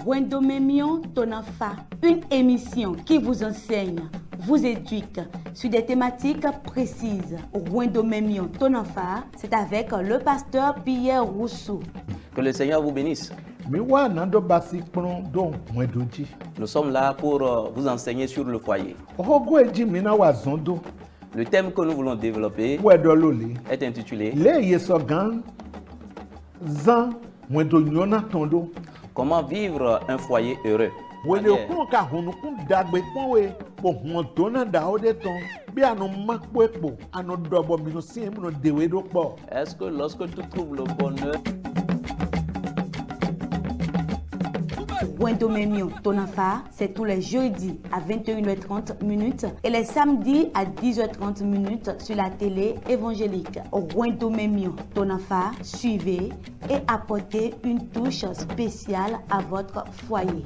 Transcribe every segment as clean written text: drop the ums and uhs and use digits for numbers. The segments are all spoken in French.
Wendomemion Tonafa, une émission qui vous enseigne, vous éduque sur des thématiques précises. Wendomemion Tonafa, c'est avec le pasteur Pierre Rousseau. Que le Seigneur vous bénisse. Nous sommes là pour vous enseigner sur le foyer. Le thème que nous voulons développer est intitulé Comment vivre un foyer heureux. Est-ce que lorsque tu trouves le bonheur, Wendomemion Tonafa, c'est tous les jeudis à 21h30 et les samedis à 10h30 sur la télé évangélique. Wendomemion Tonafa, suivez et apportez une touche spéciale à votre foyer.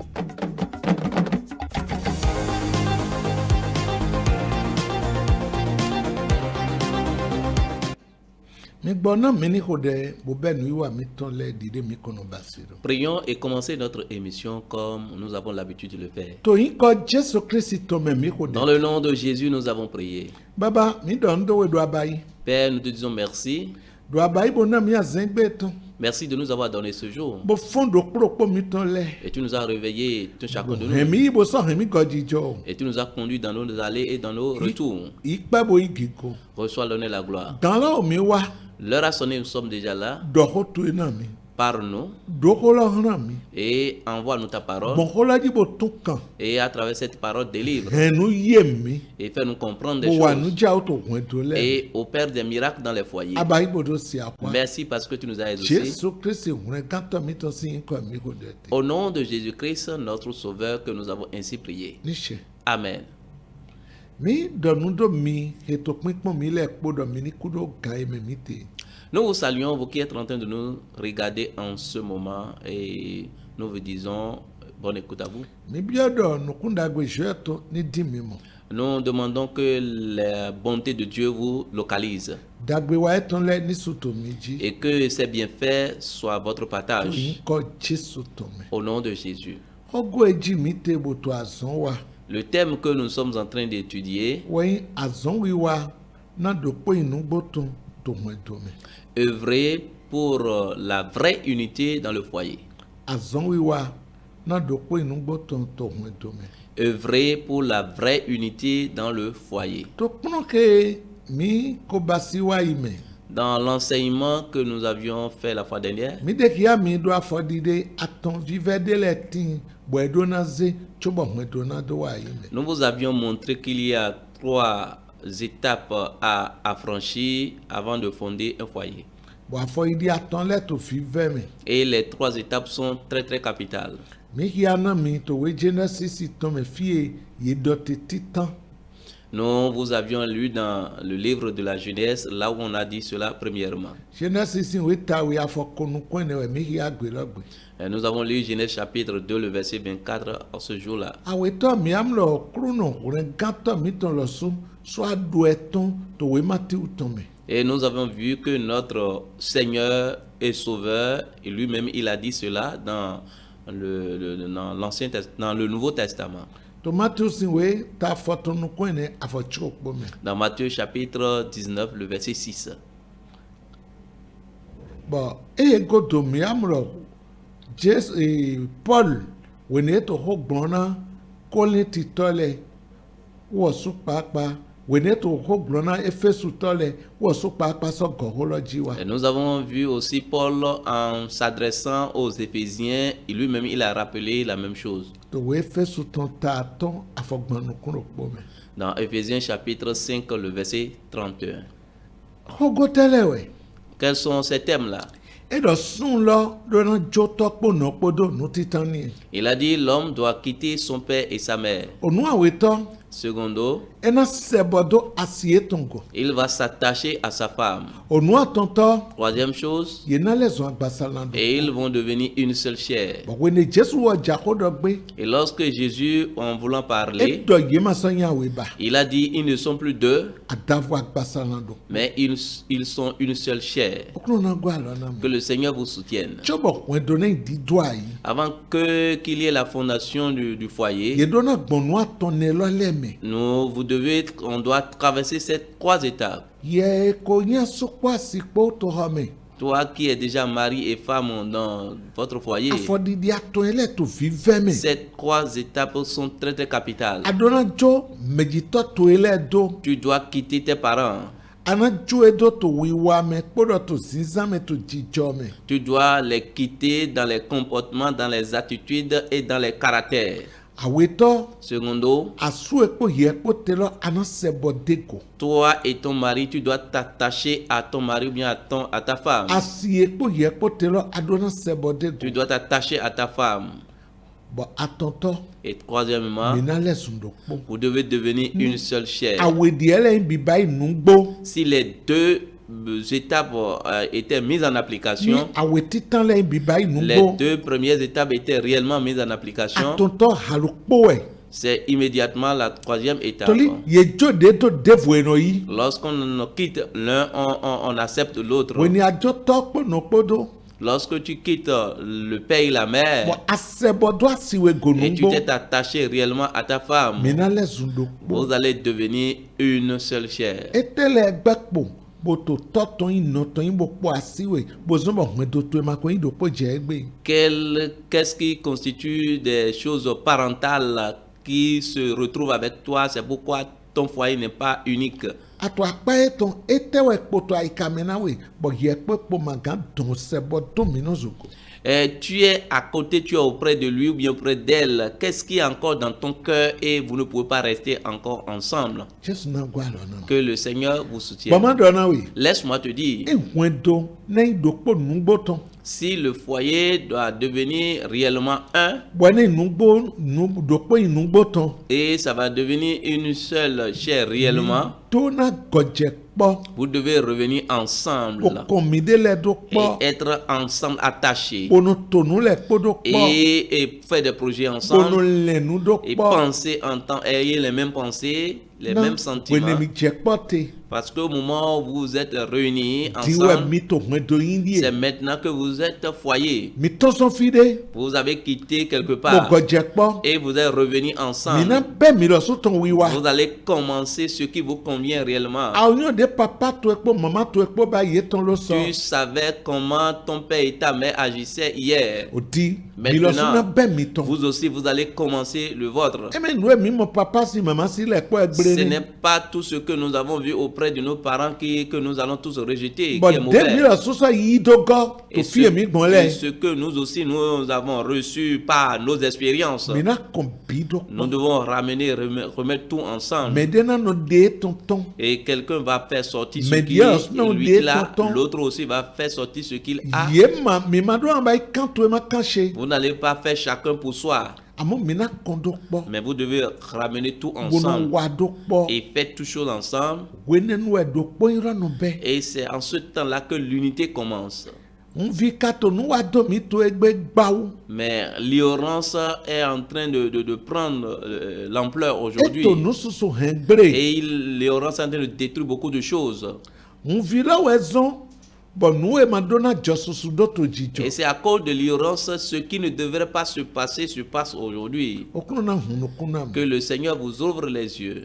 prions et commencer notre émission comme nous avons l'habitude de le faire. Dans le nom de Jésus, nous avons prié. Père, nous te disons merci. Merci de nous avoir donné ce jour. Et tu nous as réveillés, chacun de nous. Et tu nous as conduits dans nos allées et dans nos retours. Reçois l'honneur et la gloire. L'heure a sonné, nous sommes déjà là. Parle-nous et envoie-nous ta parole. Et à travers cette parole, délivre. Et fais-nous comprendre des choses. Et opère des miracles dans les foyers. Merci parce que tu nous as exaucés. Au nom de Jésus-Christ, notre Sauveur, que nous avons ainsi prié. Amen. Nous vous saluons, vous qui êtes en train de nous regarder en ce moment, et nous vous disons bonne écoute à vous. Nous demandons que la bonté de Dieu vous localise et que ses bienfaits soient votre partage. Au nom de Jésus. Le thème que nous sommes en train d'étudier, œuvrer pour la vraie unité dans le foyer. Œuvrer pour la vraie unité dans le foyer. Dans l'enseignement que nous avions fait la fois dernière, nous vous avions montré qu'il y a 3 étapes à franchir avant de fonder un foyer. Et les 3 étapes sont très très capitales. Nous vous avions lu dans le livre de la Genèse, là où on a dit cela premièrement. Et nous avons lu Genèse chapitre 2, le verset 24 en ce jour-là. Et nous avons vu que notre Seigneur et Sauveur, et lui-même, il a dit cela dans le Nouveau Testament. Dans Matthieu chapitre 19, le verset 6. Paul, Et nous avons vu aussi Paul en s'adressant aux Éphésiens, et lui-même il a rappelé la même chose. Dans Éphésiens chapitre 5, le verset 31. Quels sont ces thèmes-là? Il a dit l'homme doit quitter son père et sa mère. Secondo, il va s'attacher à sa femme. Troisième chose, et ils vont devenir une seule chair. Et lorsque Jésus, en voulant parler, il a dit, ils ne sont plus deux, mais ils sont une seule chair. Que le Seigneur vous soutienne. Avant qu'il y ait la fondation du foyer, on doit traverser ces 3 étapes. Toi qui es déjà mari et femme dans votre foyer, ces 3 étapes sont très très capitales. Tu dois quitter tes parents. Tu dois les quitter dans les comportements, dans les attitudes et dans les caractères. Secondo, toi et ton mari, tu dois t'attacher à ton mari ou bien à ta femme. Tu dois t'attacher à ta femme. Et troisièmement, vous devez devenir une seule chair. Si les 2 étapes étaient mises en application, les 2 premières étapes étaient réellement mises en application, c'est immédiatement la 3e étape. Lorsqu'on quitte l'un, on accepte l'autre. Lorsque tu quittes le père et la mère, et tu t'es attaché réellement à ta femme, vous allez devenir une seule chair. Qu'est-ce qui constitue des choses parentales qui se retrouvent avec toi? C'est pourquoi ton foyer n'est pas unique. Tu es à côté, tu es auprès de lui ou bien auprès d'elle. Qu'est-ce qui est encore dans ton cœur et vous ne pouvez pas rester encore ensemble? Que le Seigneur vous soutienne. Laisse-moi te dire, si le foyer doit devenir réellement un, et ça va devenir une seule chair réellement, vous devez revenir ensemble et être ensemble attachés et faire des projets ensemble et penser en temps, ayez les mêmes pensées, les mêmes sentiments. Parce qu'au moment où vous êtes réunis ensemble, c'est maintenant que vous êtes foyer. Vous avez quitté quelque part et vous êtes revenus ensemble. Vous allez commencer ce qui vous convient réellement. Tu savais comment ton père et ta mère agissaient hier. Maintenant, vous aussi, vous allez commencer le vôtre. Ce n'est pas tout ce que nous avons vu auprès de nos parents que nous allons tous rejeter, qui est mauvais. Et ce que nous aussi, nous avons reçu par nos expériences, nous devons ramener, remettre tout ensemble. Et quelqu'un va faire sortir ce qu'il a, lui là, l'autre aussi va faire sortir ce qu'il a. Vous n'allez pas faire chacun pour soi. Mais vous devez ramener tout ensemble et faire toutes choses ensemble. Et c'est en ce temps-là que l'unité commence. Mais l'ignorance est en train de prendre l'ampleur aujourd'hui. Et l'ignorance est en train de détruire beaucoup de choses. Et c'est à cause de l'ignorance, ce qui ne devrait pas se passer se passe aujourd'hui. Que le Seigneur vous ouvre les yeux.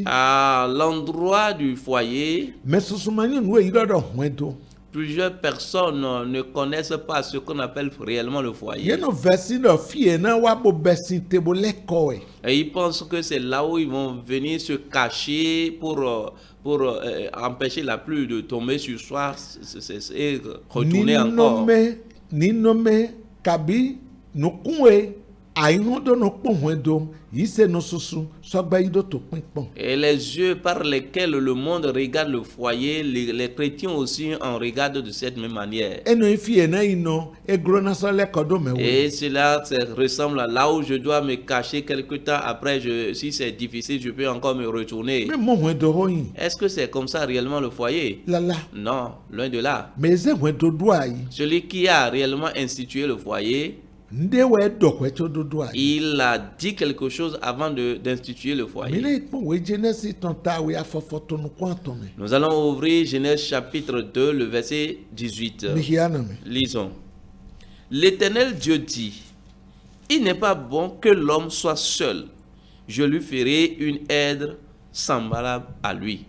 À l'endroit du foyer, plusieurs personnes ne connaissent pas ce qu'on appelle réellement le foyer. Et ils pensent que c'est là où ils vont venir se cacher pour empêcher la pluie de tomber sur soi et retourner encore. Et les yeux par lesquels le monde regarde le foyer, les chrétiens aussi en regardent de cette même manière. Et cela ressemble à là où je dois me cacher quelque temps après, si c'est difficile, je peux encore me retourner. Est-ce que c'est comme ça réellement le foyer? Non, loin de là. Celui qui a réellement institué le foyer, il a dit quelque chose avant d'instituer le foyer. Nous allons ouvrir Genèse chapitre 2, le verset 18. Lisons. L'Éternel Dieu dit, il n'est pas bon que l'homme soit seul. Je lui ferai une aide semblable à lui.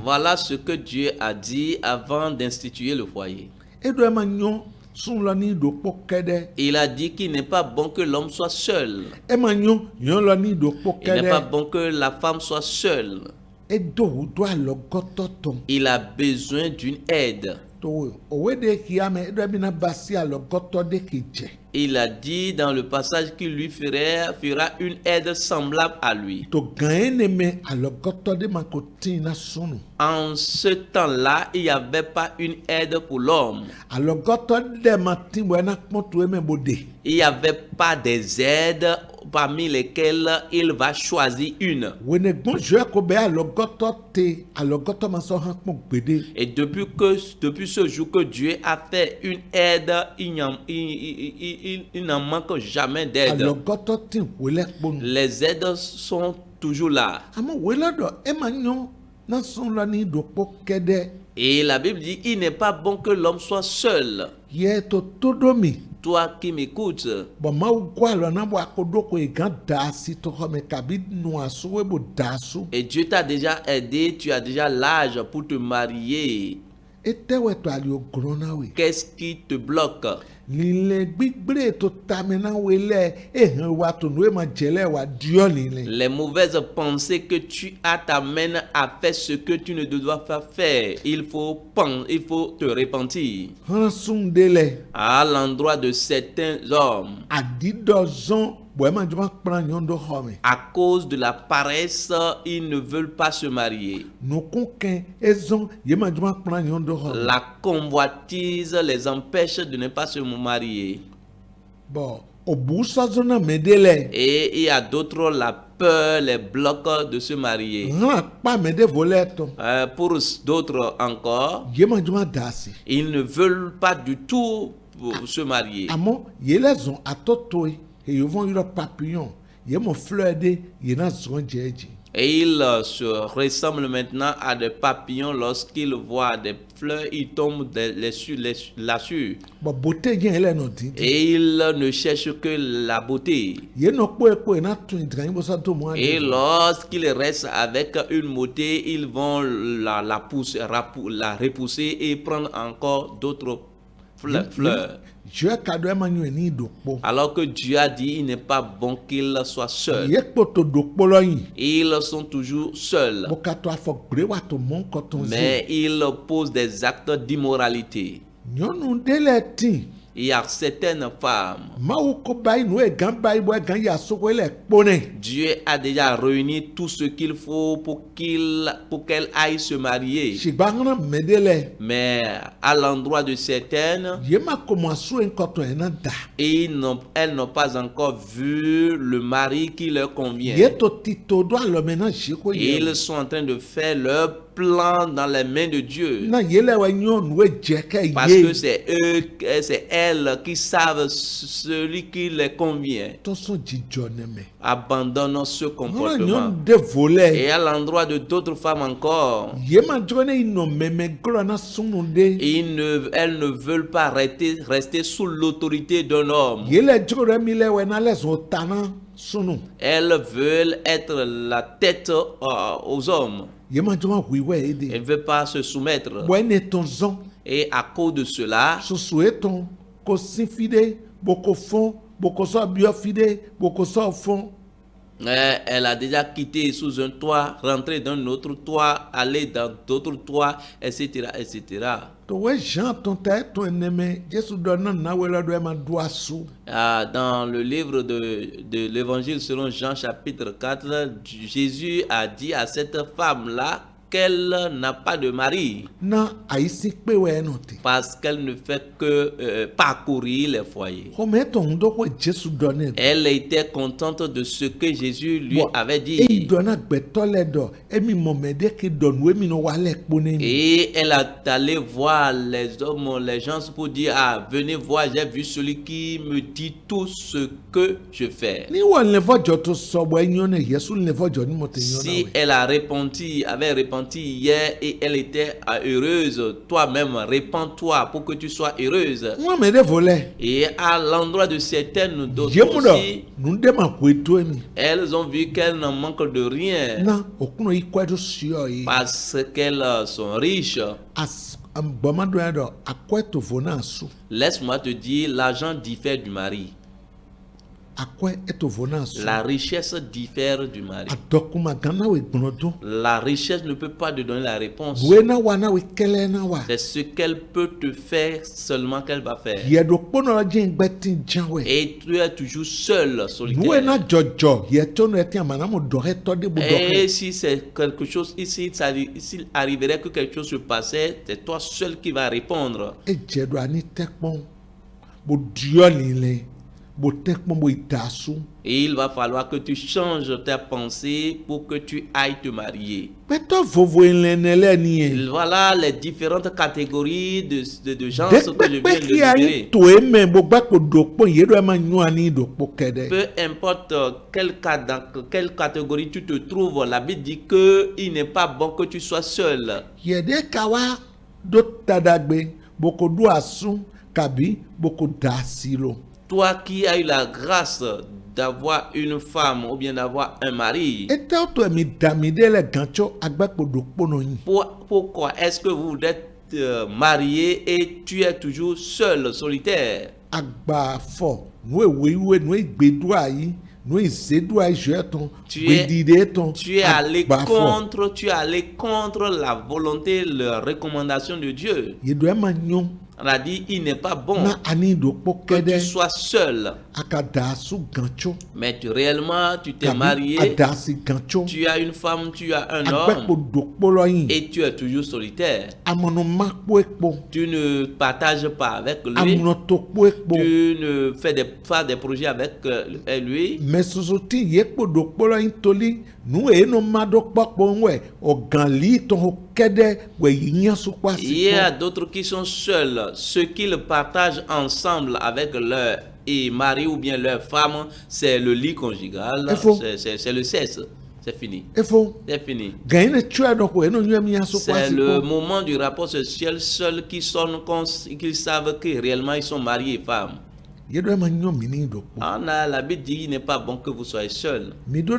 Voilà ce que Dieu a dit avant d'instituer le foyer. Il a dit qu'il n'est pas bon que l'homme soit seul. Il n'est pas bon que la femme soit seule. Il a besoin d'une aide. Il a dit dans le passage qu'il lui fera une aide semblable à lui. En ce temps-là, il n'y avait pas une aide pour l'homme. Il n'y avait pas des aides parmi lesquelles il va choisir une. Et depuis ce jour que Dieu a fait une aide, il n'en manque jamais d'aide. Les aides sont toujours là. Et la Bible dit, il n'est pas bon que l'homme soit seul. Toi qui m'écoutes, et Dieu t'a déjà aidé, tu as déjà l'âge pour te marier. Qu'est-ce qui te bloque? Les mauvaises pensées que tu as t'amènent à faire ce que tu ne dois pas faire. Il faut te repentir. À l'endroit de certains hommes, à cause de la paresse, ils ne veulent pas se marier. La convoitise les empêche de ne pas se marier. Et il y a d'autres, la peur les bloque de se marier. Pour d'autres encore, ils ne veulent pas du tout se marier. Et ils se ressemblent maintenant à des papillons. Lorsqu'ils voient des fleurs, ils tombent là-dessus. Et ils ne cherchent que la beauté. Et lorsqu'ils restent avec une beauté, ils vont la repousser et prendre encore d'autres fleurs. Alors que Dieu a dit, il n'est pas bon qu'ils soient seuls. Ils sont toujours seuls. Mais ils posent des actes d'immoralité. Il y a certaines femmes, Dieu a déjà réuni tout ce qu'il faut pour qu'elles aillent se marier. Mais à l'endroit de certaines, elles n'ont pas encore vu le mari qui leur convient. Ils sont en train de faire leur plan dans les mains de Dieu. Parce que c'est elles qui savent celui qui les convient. Abandonnons ce comportement. Et à l'endroit de d'autres femmes encore, elles ne veulent pas rester sous l'autorité d'un homme. Elles veulent être la tête aux hommes. Elles ne veulent pas se soumettre. Et à cause de cela, Elle a déjà quitté sous un toit, rentré dans un autre toit, allé dans d'autres toits, etc., etc. Dans le livre de l'évangile selon Jean chapitre 4, Jésus a dit à cette femme-là qu'elle n'a pas de mari parce qu'elle ne fait que parcourir les foyers. Elle était contente de ce que Jésus lui avait dit. Et elle est allée voir les hommes, les gens pour dire: ah, venez voir, j'ai vu celui qui me dit tout ce que je fais. Si elle a avait repenti hier et elle était heureuse, toi-même répands-toi pour que tu sois heureuse. Et à l'endroit de certaines d'autres aussi, elles ont vu qu'elles n'en manquent de rien parce qu'elles sont riches. Laisse-moi te dire, l'argent diffère du mari. La richesse diffère du mari. La richesse ne peut pas te donner la réponse. C'est ce qu'elle peut te faire seulement qu'elle va faire. Et tu es toujours seul, solitaire. Et si c'est quelque chose ici, s'il arriverait que quelque chose se passait, c'est toi seul qui va répondre. Et il va falloir que tu changes ta pensée pour que tu ailles te marier. Voilà les différentes catégories de gens que je viens de dire. Peu importe quelle catégorie tu te trouves, la Bible dit qu'il n'est pas bon que tu sois seul. Toi qui as eu la grâce d'avoir une femme ou bien d'avoir un mari, pourquoi est-ce que vous êtes marié et tu es toujours seul, solitaire? Tu es allé contre la volonté, la recommandation de Dieu. On a dit, il n'est pas bon que tu sois seul. Mais réellement, tu t'es marié, tu as une femme, tu as un homme, et tu es toujours solitaire. Tu ne partages pas avec lui, tu ne fais pas des projets avec lui. Il y a d'autres qui sont seuls. Ce qu'ils partagent ensemble avec leur mari ou bien leur femme, c'est le lit conjugal, c'est le sexe. C'est fini. C'est fini. C'est le moment du rapport sexuel seul qui sonne qu'ils savent que réellement ils sont mariés et femmes. La Bible dit qu'il n'est pas bon que vous soyez seul. Vous devez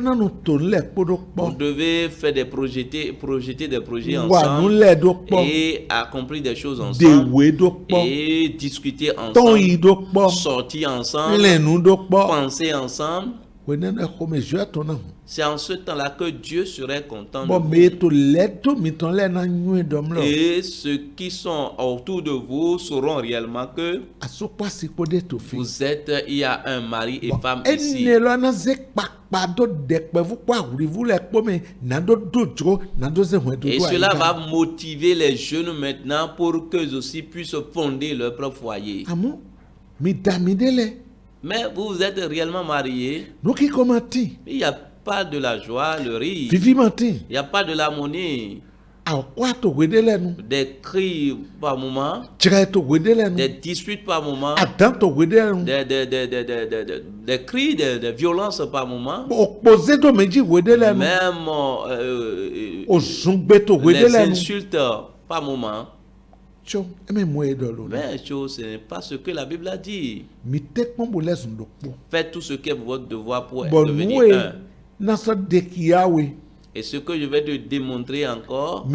faire projeter des projets ensemble et accomplir des choses ensemble et discuter ensemble, sortir ensemble, penser ensemble. C'est en ce temps-là que Dieu serait content de vous. Et ceux qui sont autour de vous sauront réellement que vous êtes, il y a un mari et femme ici. Et cela va motiver les jeunes maintenant pour qu'eux aussi puissent fonder leur propre foyer. Mais vous êtes réellement mariés. Il n'y a pas de la joie, le rire. Il n'y a pas de l'harmonie. Des cris par moment, des disputes par moment, des cris de violence par moment, même les insultes par moment. Mais ce n'est pas ce que la Bible a dit. Faites tout ce qui est votre devoir pour devenir un. Et ce que je vais te démontrer encore,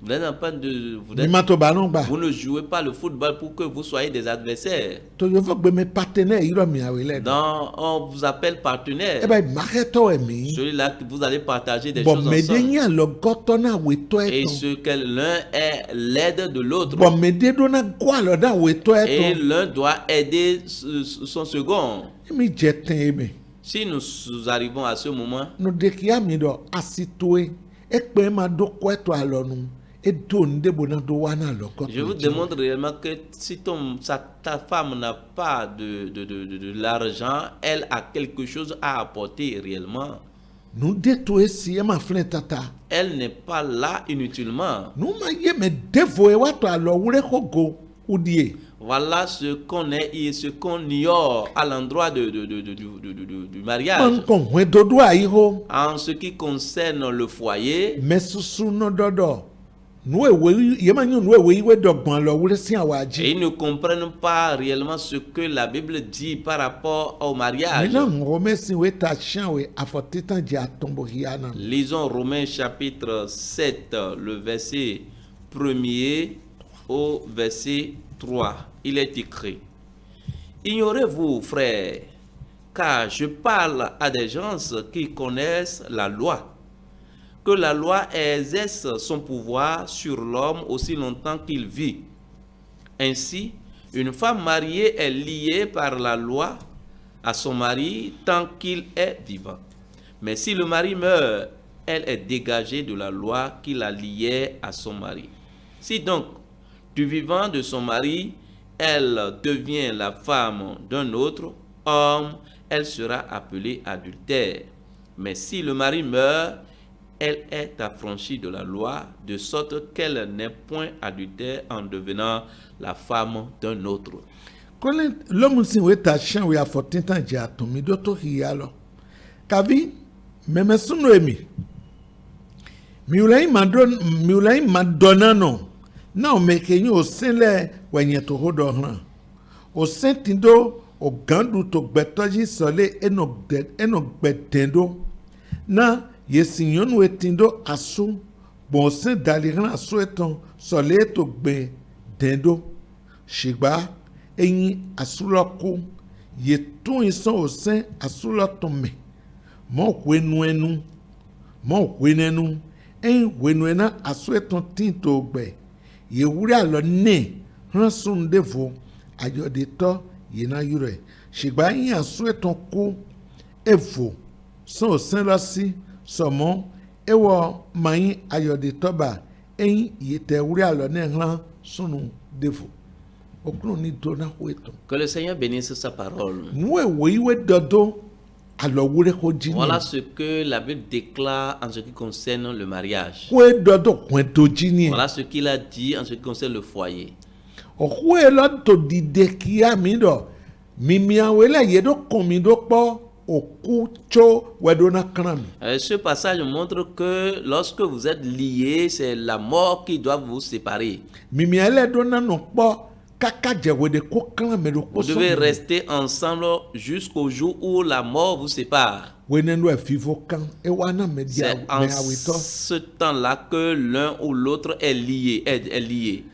Vous êtes en train de... Vous ne jouez pas le football pour que vous soyez des adversaires. Donc, on vous appelle partenaire. Celui-là que vous allez partager des choses ensemble. Et ce que l'un est l'aide de l'autre. Et l'un doit aider son second. Si nous arrivons à ce moment, je vous demande réellement que si ta femme n'a pas de l'argent, elle a quelque chose à apporter réellement. Elle n'est pas là inutilement. Voilà ce qu'on est et ce qu'on ignore à l'endroit du mariage. En ce qui concerne le foyer, et ils ne comprennent pas réellement ce que la Bible dit par rapport au mariage. Lisons Romains chapitre 7, le verset 1er au verset 3. Il est écrit: Ignorez-vous, frères, car je parle à des gens qui connaissent la loi, que la loi exerce son pouvoir sur l'homme aussi longtemps qu'il vit. Ainsi, une femme mariée est liée par la loi à son mari tant qu'il est vivant. Mais si le mari meurt, elle est dégagée de la loi qui la liait à son mari. Si donc, du vivant de son mari, elle devient la femme d'un autre homme, elle sera appelée adultère. Mais si le mari meurt, elle est affranchie de la loi, de sorte qu'elle n'est point adultère en devenant la femme d'un autre. L'homme si vous êtes à chien ou à fortin tant j'ai atomi d'autres hialo. Kavi, même son noemi. Miulai madonnano. Non, mais que nous au sein les wenyeto hodorna. Au sein tindo au gandu to betoji sole eno betendo. Na yesinyon wetindo asu bon sein daliran asu eton sole to betendo. Shigba eyin asuloko yetun ison au sein asulotome. Mon kwenuenu en wenuena asu eton tinto gbe. Yewuri alo ne hansun devo ayodito yena yure shigba yin asu eton ko evo son osin losi somo ewo mayin ayodito ba eyin yete wuri alo ne han sunu devo okunu ni dona weton. Que le Seigneur bénisse sa parole. Wewe dodo. Voilà ce que la Bible déclare en ce qui concerne le mariage. Voilà ce qu'il a dit en ce qui concerne le foyer. Ce passage montre que lorsque vous êtes liés, c'est la mort qui doit vous séparer. Vous devez rester ensemble jusqu'au jour où la mort vous sépare. C'est en ce temps-là que l'un ou l'autre est lié, est délié.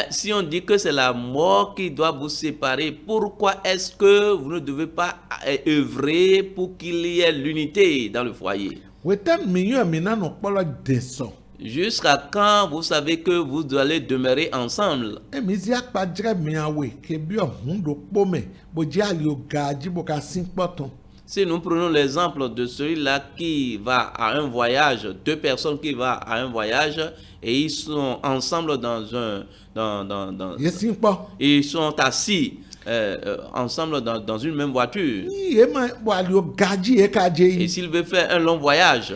Si on dit que c'est la mort qui doit vous séparer, pourquoi est-ce que vous ne devez pas œuvrer pour qu'il y ait l'unité dans le foyer? Jusqu'à quand vous savez que vous allez demeurer ensemble? Si nous prenons l'exemple de celui-là qui va à un voyage, deux personnes qui vont à un voyage et ils sont ensemble ils sont assis ensemble dans une même voiture. Et s'il veut faire un long voyage,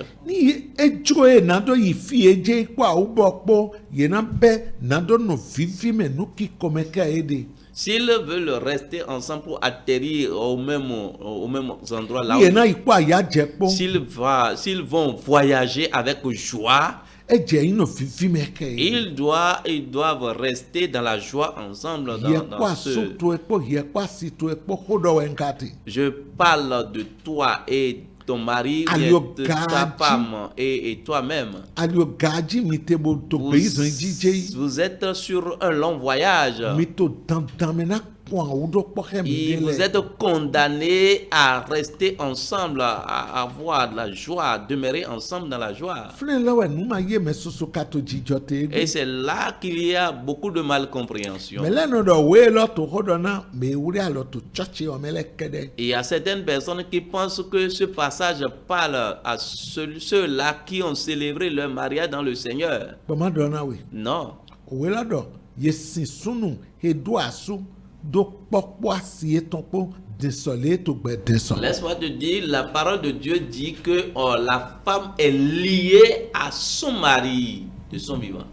s'ils veulent rester ensemble pour atterrir au même endroit là, s'ils vont voyager avec joie, Ils doivent rester dans la joie ensemble. Je parle de toi et ton mari, de ta femme et toi-même. Vous êtes sur un long voyage. Et vous êtes condamnés à rester ensemble, à avoir de la joie, à demeurer ensemble dans la joie. Et c'est là qu'il y a beaucoup de malcompréhension. Et il y a certaines personnes qui pensent que ce passage parle à ceux-là qui ont célébré leur mariage dans le Seigneur. Non. Laisse-moi te dire, la parole de Dieu dit que la femme est liée à son mari de son vivant.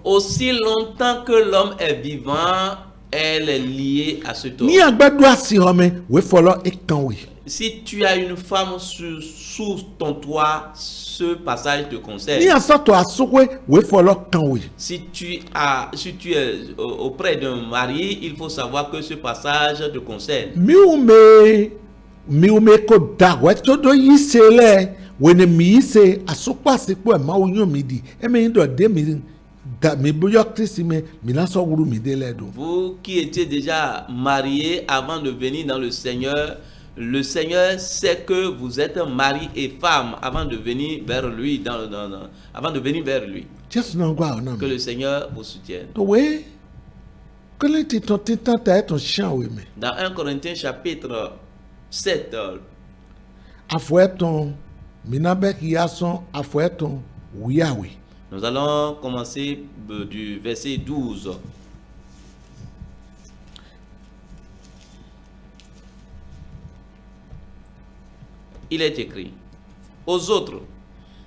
Aussi longtemps que l'homme est vivant, elle est liée à ce homme. Si tu as une femme sous ton toit, ce passage te concerne. Si tu es auprès d'un mari, il faut savoir que ce passage te concerne. Vous qui étiez déjà mariés avant de venir dans le Seigneur sait que vous êtes mari et femme avant de venir vers lui. Avant de venir vers lui. Que le Seigneur vous soutienne. Dans 1 Corinthiens chapitre 7. Nous allons commencer du verset 12. Il est écrit: aux autres,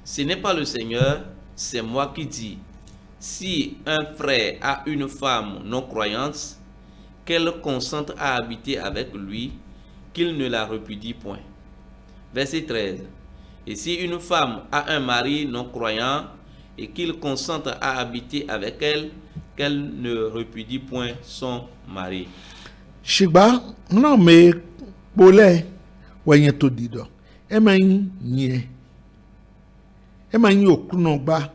ce n'est pas le Seigneur, c'est moi qui dis. Si un frère a une femme non croyante, qu'elle consente à habiter avec lui, qu'il ne la repudie point. Verset 13. Et si une femme a un mari non croyant, et qu'il consente à habiter avec elle, qu'elle ne repudie point son mari. Shiba, non mais bolé, voyez tout dit. Emanyi okunogba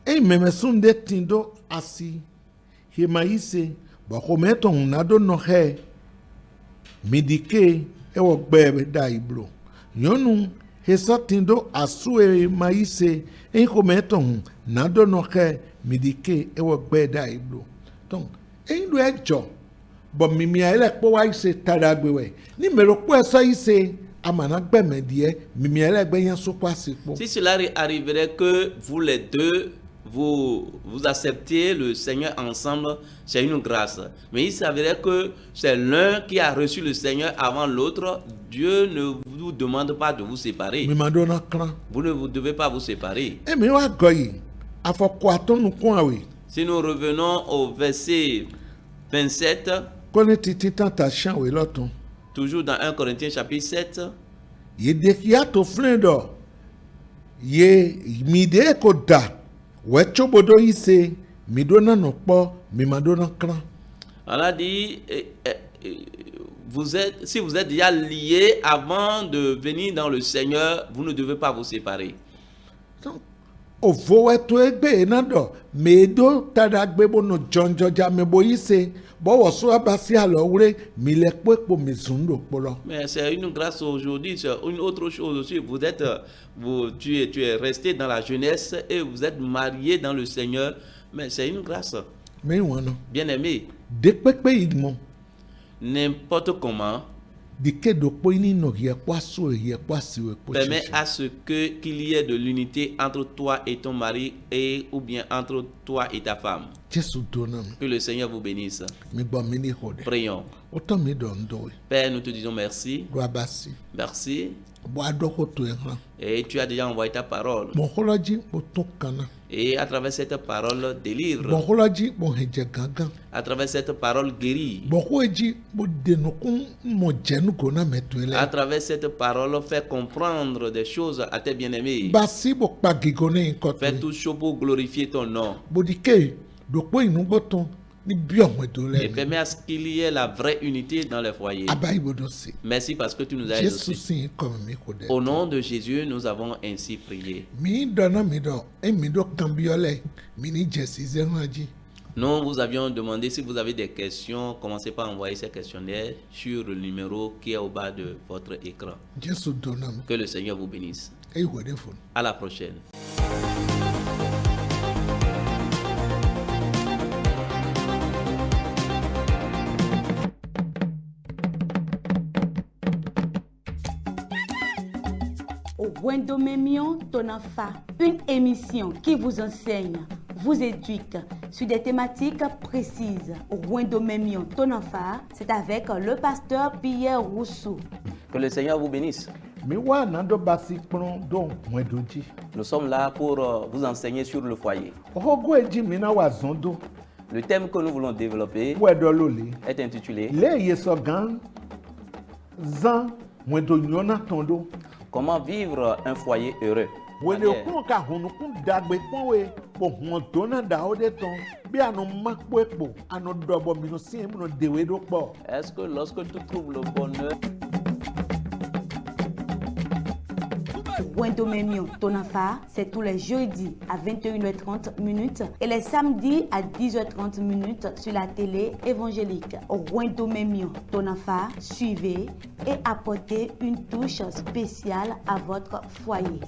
memesunde tindo asi himaise bakometo nado nohe midike ewogbe da iblo nyonu hesa tindo asue maise kometo nado nohe midike ewogbe da iblo donc ndo ejo bo mimi ele po wa ise taragbewe ni mero po eso ise. Si cela arriverait que vous les deux, vous acceptiez le Seigneur ensemble, c'est une grâce. Mais il s'avérait que c'est l'un qui a reçu le Seigneur avant l'autre. Dieu ne vous demande pas de vous séparer. Vous ne devez pas vous séparer. Si nous revenons au verset 27, toujours dans 1 Corinthiens chapitre 7. On a dit, si vous êtes déjà liés avant de venir dans le Seigneur, vous ne devez pas vous séparer. Mais c'est une grâce aujourd'hui, c'est une autre chose aussi. Tu es resté dans la jeunesse et vous êtes marié dans le Seigneur, mais c'est une grâce. Bien aimé, n'importe comment, permet à ce qu'il y ait de l'unité entre toi et ton mari ou bien entre toi et ta femme. Que le Seigneur vous bénisse. Prions. Père, nous te disons merci. Merci. Et tu as déjà envoyé ta parole. Et à travers cette parole, délivre. À travers cette parole, guérit. À travers cette parole, fait comprendre des choses à tes bien-aimés. Fais tout chaud pour glorifier ton nom. Et permet à ce qu'il y ait la vraie unité dans les foyers. Merci parce que tu nous as exaucés. Au nom de Jésus, nous avons ainsi prié. Nous vous avions demandé si vous avez des questions, commencez par envoyer ces questionnaires sur le numéro qui est au bas de votre écran. Que le Seigneur vous bénisse. À la prochaine. Wendomemion Tonafa, une émission qui vous enseigne, vous éduque sur des thématiques précises. Wendomemion Tonafa, c'est avec le pasteur Pierre Rousseau. Que le Seigneur vous bénisse. Nous sommes là pour vous enseigner sur le foyer. Le thème que nous voulons développer est intitulé Comment vivre un foyer heureux. Est-ce que lorsque tu trouves le bonheur, Wendomemion Tonafa, c'est tous les jeudis à 21h30 et les samedis à 10h30 sur la télé évangélique. Wendomemion Tonafa, suivez et apportez une touche spéciale à votre foyer.